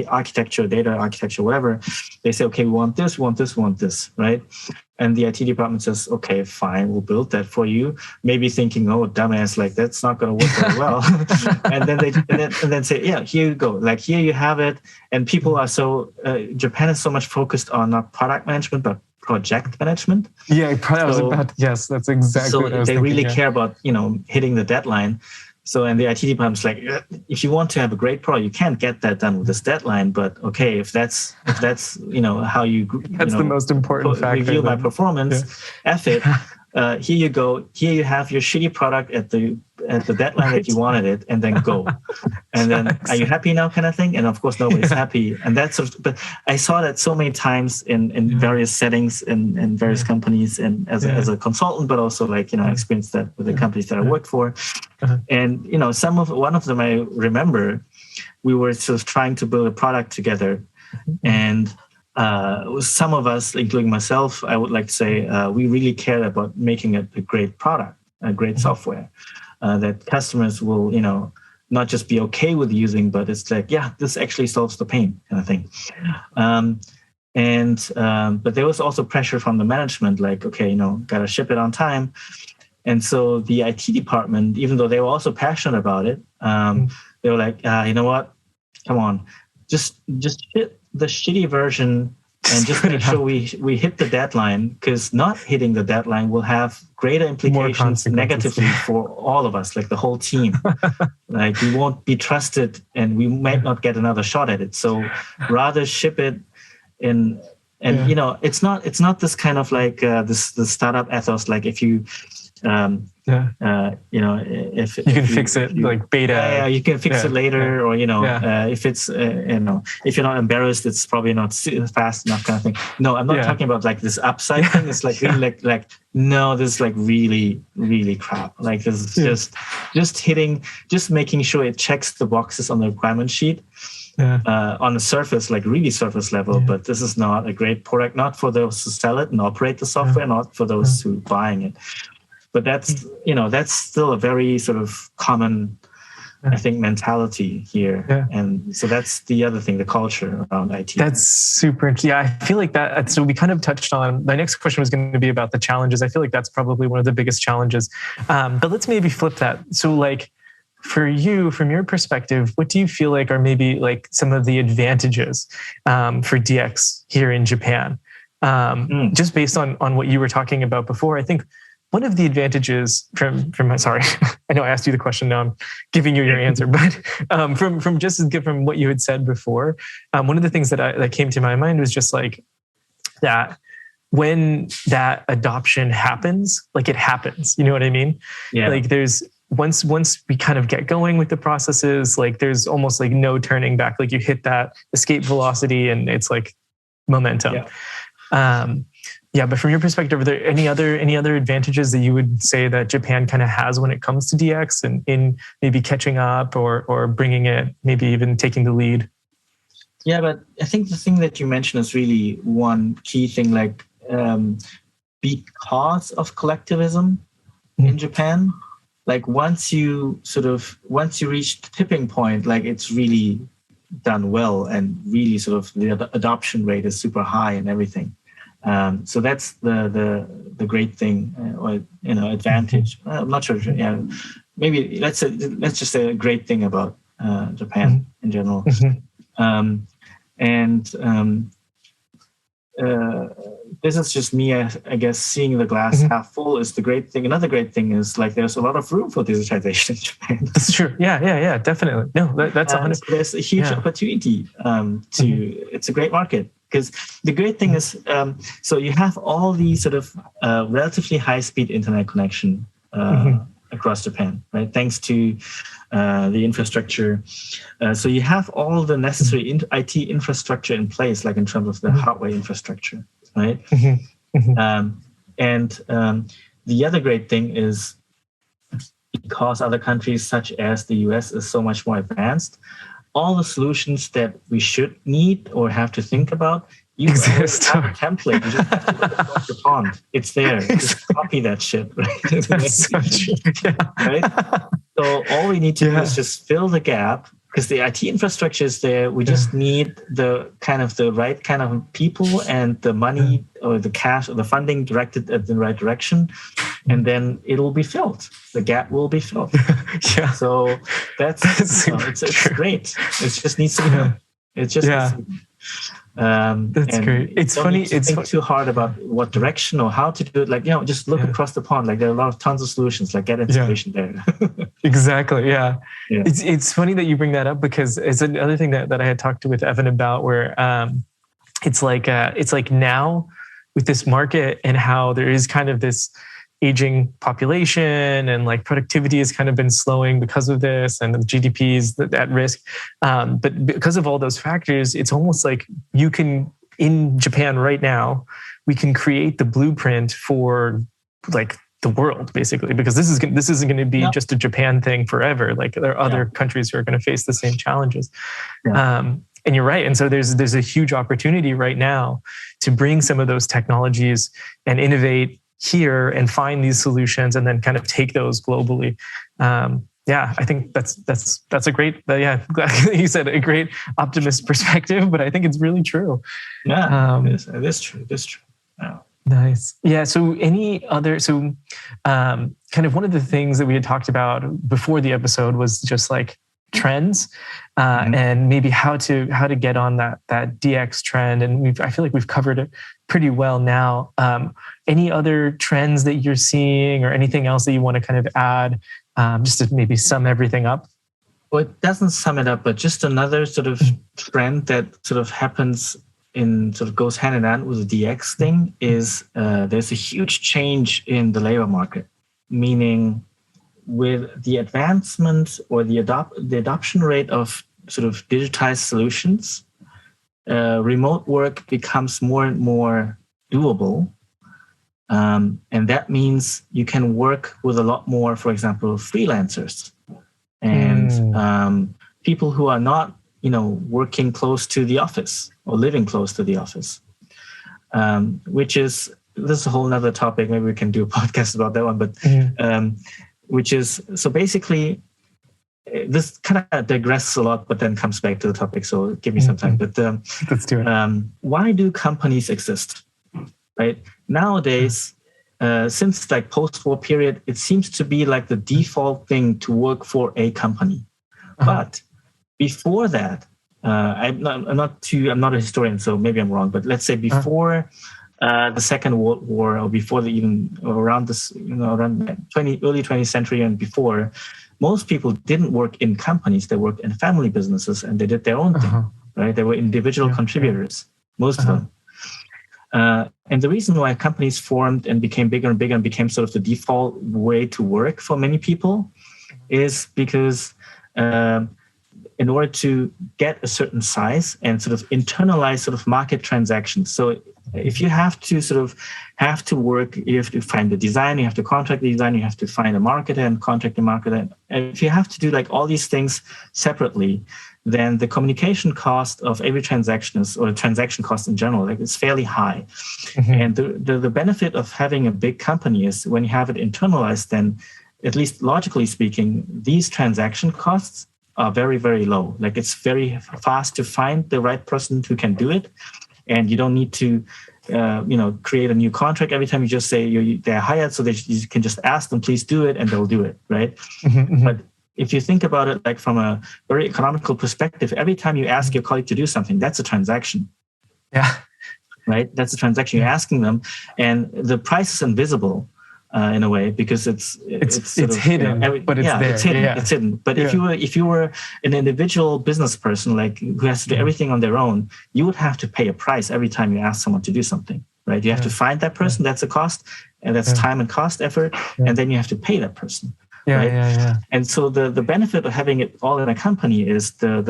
architecture, data architecture, whatever, they say, okay, we want this, right? And the IT department says, okay, fine, we'll build that for you. Maybe thinking, oh, dumbass, like that's not going to work very well. and then say, yeah, here you go. Like here you have it. And people are so, Japan is so much focused on not product management, but project management. Yes, that's exactly what I was thinking. So they really care about, hitting the deadline. So, and the IT department's like, if you want to have a great product, you can't get that done with this deadline. But okay, if that's how you that's the most important factor. Review my performance, F it. Here you go. Here you have your shitty product at the deadline that you wanted it, and then go. And then, are you happy now, kind of thing? And of course, nobody's happy. And that's sort of, but I saw that so many times in various settings in various companies, and as a consultant, but also like I experienced that with the companies that I worked for. And one of them I remember, we were sort of trying to build a product together, and some of us, including myself, I would like to say, we really cared about making it a great product, a great software that customers will, not just be okay with using, but it's like, yeah, this actually solves the pain, kind of thing. But there was also pressure from the management, like, okay, gotta ship it on time. And so the IT department, even though they were also passionate about it, they were like, you know what? Come on, just ship the shitty version and just make sure we hit the deadline, because not hitting the deadline will have greater implications negatively for all of us, like the whole team. Like we won't be trusted and we might not get another shot at it. So rather ship it in, and it's not this kind of like the startup ethos, like if you if you can fix it like beta, you can fix it later, or if it's if you're not embarrassed, it's probably not fast enough, kind of thing. No, I'm not talking about like this upside thing. It's like really like no, this is like really really crap. Like this is just making sure it checks the boxes on the requirement sheet. On the surface, like really surface level, but this is not a great product, not for those who sell it and operate the software, not for those who are buying it. But that's still a very sort of common I think, mentality here. Yeah. And so that's the other thing, the culture around IT. That's super interesting. Yeah, I feel like that. So we kind of touched on, my next question was going to be about the challenges. I feel like that's probably one of the biggest challenges. But let's maybe flip that. So like for you, from your perspective, what do you feel like are maybe like some of the advantages for DX here in Japan? Just based on what you were talking about before, I think one of the advantages from sorry, I know I asked you the question, now I'm giving you your answer, but from what you had said before, one of the things that came to my mind was just like that when that adoption happens, like it happens, you know what I mean? Yeah. Like there's once we kind of get going with the processes, like there's almost like no turning back. Like you hit that escape velocity and it's like momentum. Yeah. But from your perspective, are there any other advantages that you would say that Japan kind of has when it comes to DX and in maybe catching up or bringing it, maybe even taking the lead? Yeah, but I think the thing that you mentioned is really one key thing, like because of collectivism in Japan, like once you reach the tipping point, like it's really done well and really sort of the adoption rate is super high and everything. So that's the great thing, or advantage. I'm not sure. Yeah, maybe let's just say a great thing about Japan in general. This is just me, I guess, seeing the glass half full is the great thing. Another great thing is like there's a lot of room for digitization in Japan. That's true. Yeah, definitely. No, that's 100%. So there's a huge opportunity it's a great market. Because the great thing is, so you have all these sort of relatively high-speed internet connection across Japan, right? Thanks to the infrastructure. So you have all the necessary IT infrastructure in place, like in terms of the hardware infrastructure, right? The other great thing is because other countries such as the US is so much more advanced, all the solutions that we should need or have to think about, you exist. Have a template. You just have to look across the pond. It's there. Just copy that shit, right? That's so true. Yeah. Right? So all we need to do is just fill the gap because the IT infrastructure is there. We just need the right kind of people and the money or the cash or the funding directed at the right direction. And then it'll be filled. The gap will be filled. So that's it's great. It just needs to be done. It just needs to be done. That's great. It's funny. It's think too hard about what direction or how to do it. Like, just look across the pond. Like there are tons of solutions. Like get inspiration there. Exactly. Yeah. It's funny that you bring that up because it's another thing that I had talked with Evan about where it's like now with this market and how there is kind of this aging population and like productivity has kind of been slowing because of this and the GDP is at risk. But because of all those factors, it's almost like you can, in Japan right now, we can create the blueprint for like the world basically, because this isn't going to be just a Japan thing forever. Like there are other countries who are going to face the same challenges. And you're right. And so there's a huge opportunity right now to bring some of those technologies and innovate here and find these solutions and then kind of take those globally. I think that's a great, you said a great optimist perspective, but I think it's really true. Yeah, it is true. It is true. Yeah. Nice. Yeah. So kind of one of the things that we had talked about before the episode was just like trends and maybe how to get on that DX trend. And I feel like we've covered it pretty well now. Any other trends that you're seeing or anything else that you want to kind of add just to maybe sum everything up? Well, it doesn't sum it up, but just another sort of trend that sort of happens goes hand in hand with the DX thing is there's a huge change in the labor market, meaning with the advancement or the adoption rate of sort of digitized solutions, remote work becomes more and more doable. And that means you can work with a lot more, for example, freelancers and people who are not, working close to the office or living close to the office, this is a whole nother topic. Maybe we can do a podcast about that one, but which is, so basically this kind of digresses a lot, but then comes back to the topic. So give me some time. But let's do it. Why do companies exist? Right nowadays, since like post-war period, it seems to be like the default thing to work for a company. But before that, I'm not a historian, so maybe I'm wrong. But let's say before the Second World War, or before around this, around early 20th century and before, most people didn't work in companies. They worked in family businesses, and they did their own thing. Right? They were individual contributors, most of them. And the reason why companies formed and became bigger and bigger and became sort of the default way to work for many people is because in order to get a certain size and sort of internalize sort of market transactions. So if you have to work, you have to find the design, you have to contract the design, you have to find a marketer and contract the marketer. And if you have to do like all these things separately, then the communication cost of every transaction or transaction cost in general, like it's fairly high. And the benefit of having a big company is when you have it internalized, then at least logically speaking, these transaction costs are very, very low. Like it's very fast to find the right person who can do it. And you don't need to, create a new contract every time. You just say they're hired, so you can just ask them, please do it, and they'll do it, right? But if you think about it, like from a very economical perspective, every time you ask your colleague to do something, that's a transaction. Yeah. Right? That's a transaction. You're asking them, and the price is invisible in a way because it's hidden, but it's there. It's hidden. Yeah. It's hidden. But if you were an individual business person, like who has to do everything on their own, you would have to pay a price every time you ask someone to do something. Right? You have to find that person. That's a cost, and that's time and cost effort, and then you have to pay that person. Yeah. And so the benefit of having it all in a company is the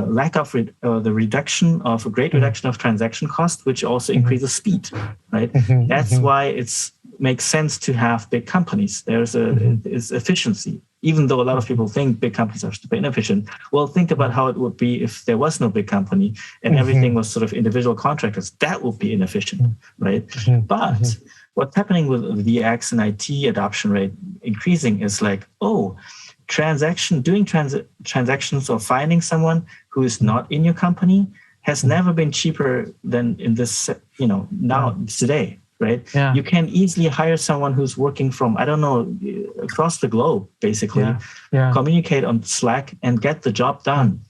lack of the reduction of a great reduction of transaction cost, which also increases speed, right? That's why it makes sense to have big companies. There's is efficiency, even though a lot of people think big companies are super inefficient. Well, think about how it would be if there was no big company and everything was sort of individual contractors. That would be inefficient, right? But what's happening with DX and IT adoption rate increasing is like, doing transactions or finding someone who is not in your company has never been cheaper than in this, now today, right? Yeah. You can easily hire someone who's working from, across the globe, basically, communicate on Slack and get the job done.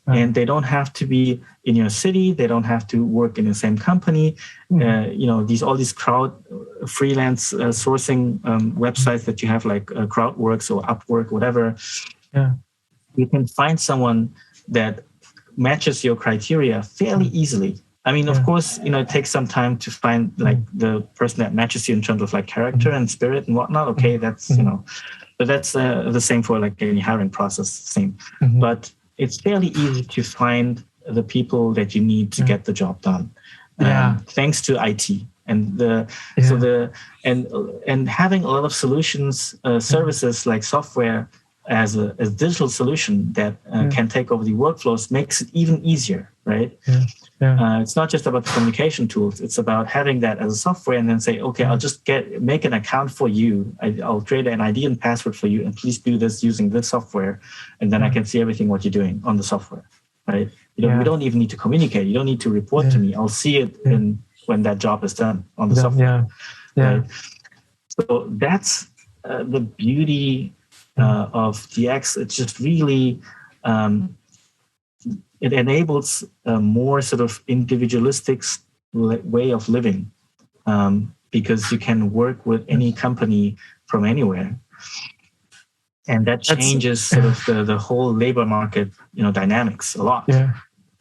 And they don't have to be in your city. They don't have to work in the same company. All these crowd freelance sourcing websites that you have, like CrowdWorks or Upwork, whatever. Yeah, you can find someone that matches your criteria fairly easily. I mean, of course, it takes some time to find like the person that matches you in terms of like character and spirit and whatnot. Okay, that's but that's the same for like any hiring process. Same, but it's fairly easy to find the people that you need to get the job done. Thanks to IT and and having a lot of solutions, services like software as a digital solution that can take over the workflows makes it even easier, right? It's not just about the communication tools. It's about having that as a software and then say, okay, I'll just make an account for you. I'll create an ID and password for you, and please do this using this software, and then I can see everything what you're doing on the software, right? We don't even need to communicate. You don't need to report to me. I'll see it when that job is done on the software. Right? So that's the beauty of DX. It's just really it enables a more sort of individualistic way of living because you can work with any company from anywhere, and that changes sort of the whole labor market dynamics a lot.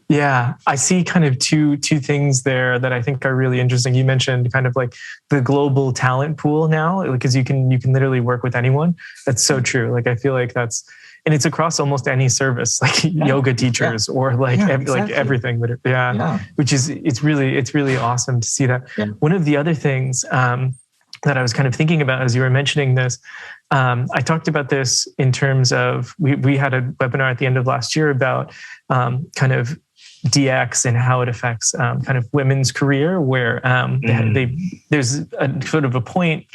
Yeah, I see kind of two things there that I think are really interesting. You mentioned kind of like the global talent pool now, because you can literally work with anyone. That's so true. Like I feel like and it's across almost any service, like yoga teachers or like like everything. Which is it's really awesome to see that. One of the other things that I was kind of thinking about as you were mentioning this, I talked about this in terms of we had a webinar at the end of last year about kind of DX and how it affects kind of women's career, where there's a sort of a point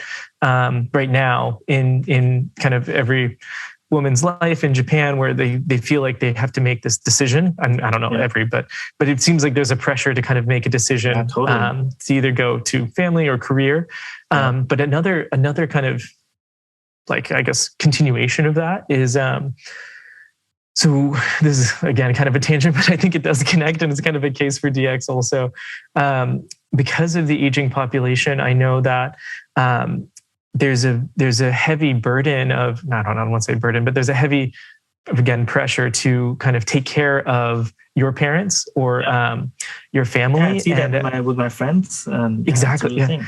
right now in kind of every woman's life in Japan where they feel like they have to make this decision. I don't know but it seems like there's a pressure to kind of make a decision to either go to family or career. But another kind of like, I guess, continuation of that is, so this is again kind of a tangent, but I think it does connect, and it's kind of a case for DX also. Because of the aging population, I know that there's a heavy burden of, I don't want to say burden, but there's a heavy, again, pressure to kind of take care of your parents or your family. I see that with my friends. Exactly. And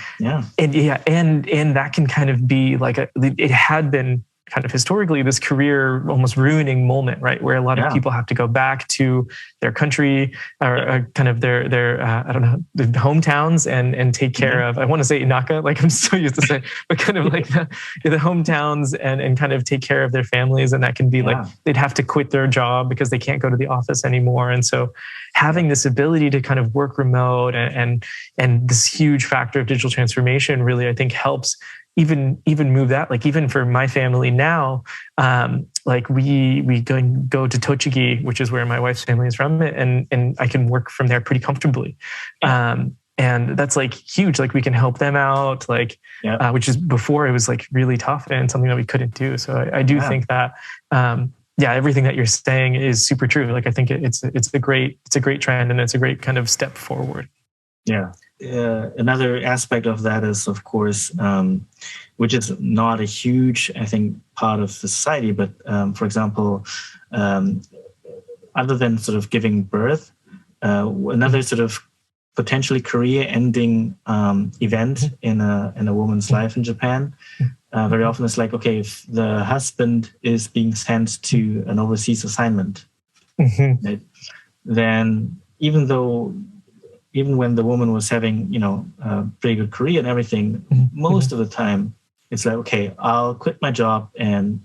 that can kind of be like it had been kind of historically this career almost ruining moment, right? Where a lot of people have to go back to their country or kind of their the hometowns and take care of, I want to say inaka, like I'm so used to saying, but kind of like the hometowns and kind of take care of their families. And that can be like, they'd have to quit their job because they can't go to the office anymore. And so having this ability to kind of work remote and this huge factor of digital transformation really, I think, helps even move that. Like even for my family now, like we go to Tochigi, which is where my wife's family is from, and I can work from there pretty comfortably. And that's like huge. Like we can help them out, like which is before it was like really tough and something that we couldn't do. So I do think that everything that you're saying is super true. Like I think it's a great trend, and it's a great kind of step forward. Yeah. Another aspect of that is, of course, which is not a huge, I think, part of society, but for example, other than sort of giving birth, another sort of potentially career-ending event in a woman's life in Japan, very often it's like, okay, if the husband is being sent to an overseas assignment, right, then even when the woman was having, a pretty good career and everything, most of the time it's like, okay, I'll quit my job and,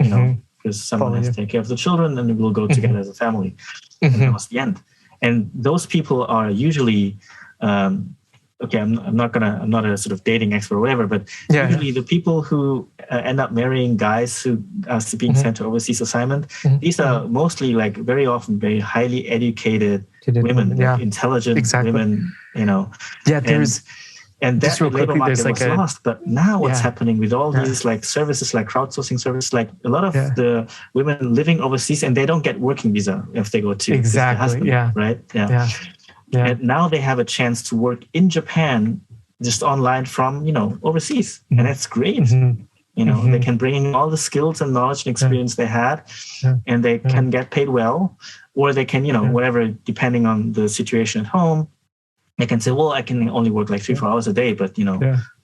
because someone has to take care of the children, and we'll go together as a family. And that was the end. And those people are usually, okay, I'm not a sort of dating expert or whatever, but usually the people who end up marrying guys who are being sent to overseas assignment, these are mostly like very often very highly educated women, like intelligent women, and that labor market was lost. But now what's happening with all these like services, like crowdsourcing services, like a lot of the women living overseas, and they don't get working visa if they go to the husband, right? And now they have a chance to work in Japan just online from, overseas. And that's great. They can bring in all the skills and knowledge and experience they had, and they can get paid well, or they can, whatever, depending on the situation at home, they can say, well, I can only work like 3-4 hours a day, but,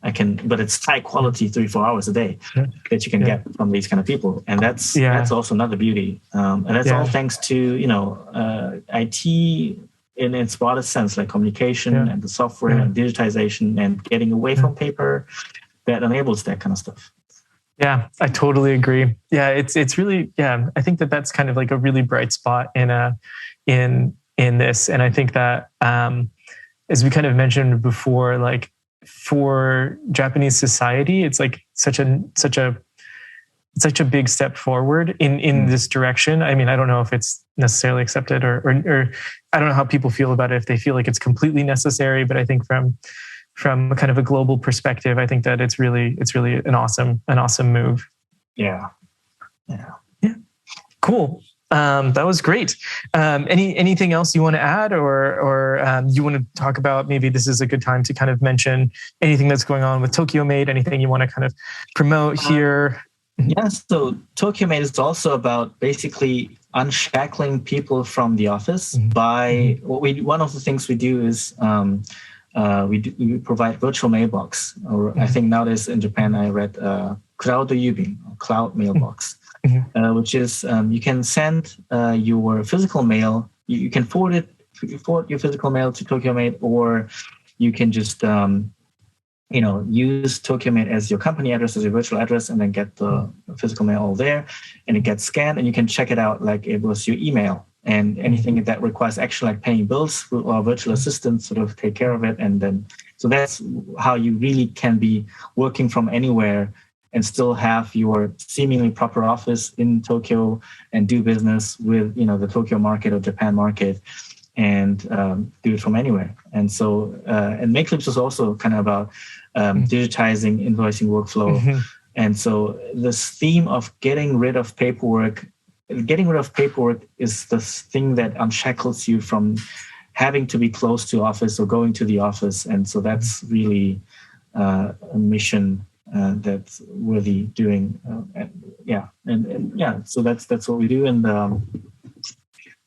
I can, but it's high quality 3-4 hours a day that you can get from these kind of people. And that's also another beauty. And that's all thanks to, IT, in its broadest sense, like communication and the software and digitization and getting away from paper that enables that kind of stuff. Yeah, I totally agree. Yeah, it's really, I think that's kind of like a really bright spot in this. And I think that, as we kind of mentioned before, like for Japanese society, it's like such a big step forward in this direction. I mean, I don't know if it's necessarily accepted or I don't know how people feel about it, if they feel like it's completely necessary, but I think from a kind of a global perspective, I think that it's really an awesome move. Yeah. Cool. That was great. Anything else you want to add or you want to talk about? Maybe this is a good time to kind of mention anything that's going on with TokyoMate, anything you want to kind of promote here. Yeah, so TokyoMate is also about basically unshackling people from the office by one of the things we do is we provide virtual mailbox, or I think nowadays in Japan I read cloud yubin, cloud mailbox, which is you can send your physical mail, you can forward your physical mail to TokyoMate, or you can just use TokyoMate as your company address, as your virtual address, and then get the physical mail all there, and it gets scanned, and you can check it out like it was your email. And anything that requires action, like paying bills, our virtual assistant sort of take care of it. And then, so that's how you really can be working from anywhere and still have your seemingly proper office in Tokyo and do business with, the Tokyo market or Japan market, and do it from anywhere. And so, and Makeclips was also kind of about digitizing invoicing workflow. Mm-hmm. And so this theme of getting rid of paperwork is the thing that unshackles you from having to be close to office or going to the office. And so that's really a mission that's worthy doing. So that's what we do. And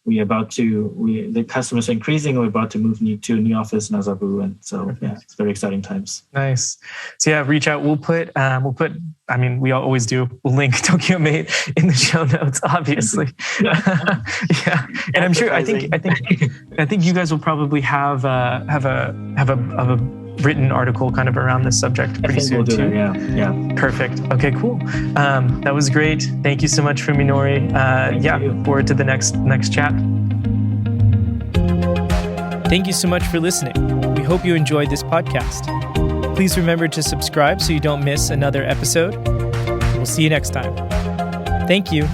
the customers are increasing. We're about to move to a new office in Azabu, and so it's very exciting times. Nice. So reach out. We'll put. I mean, we always do. We'll link TokyoMate in the show notes, obviously. Yeah, and I'm sure. I think you guys will probably have a written article kind of around this subject pretty soon too. Yeah. Perfect. Okay, cool. That was great. Thank you so much, Fuminori. Look forward to the next chat. Thank you so much for listening. We hope you enjoyed this podcast. Please remember to subscribe so you don't miss another episode. We'll see you next time. Thank you.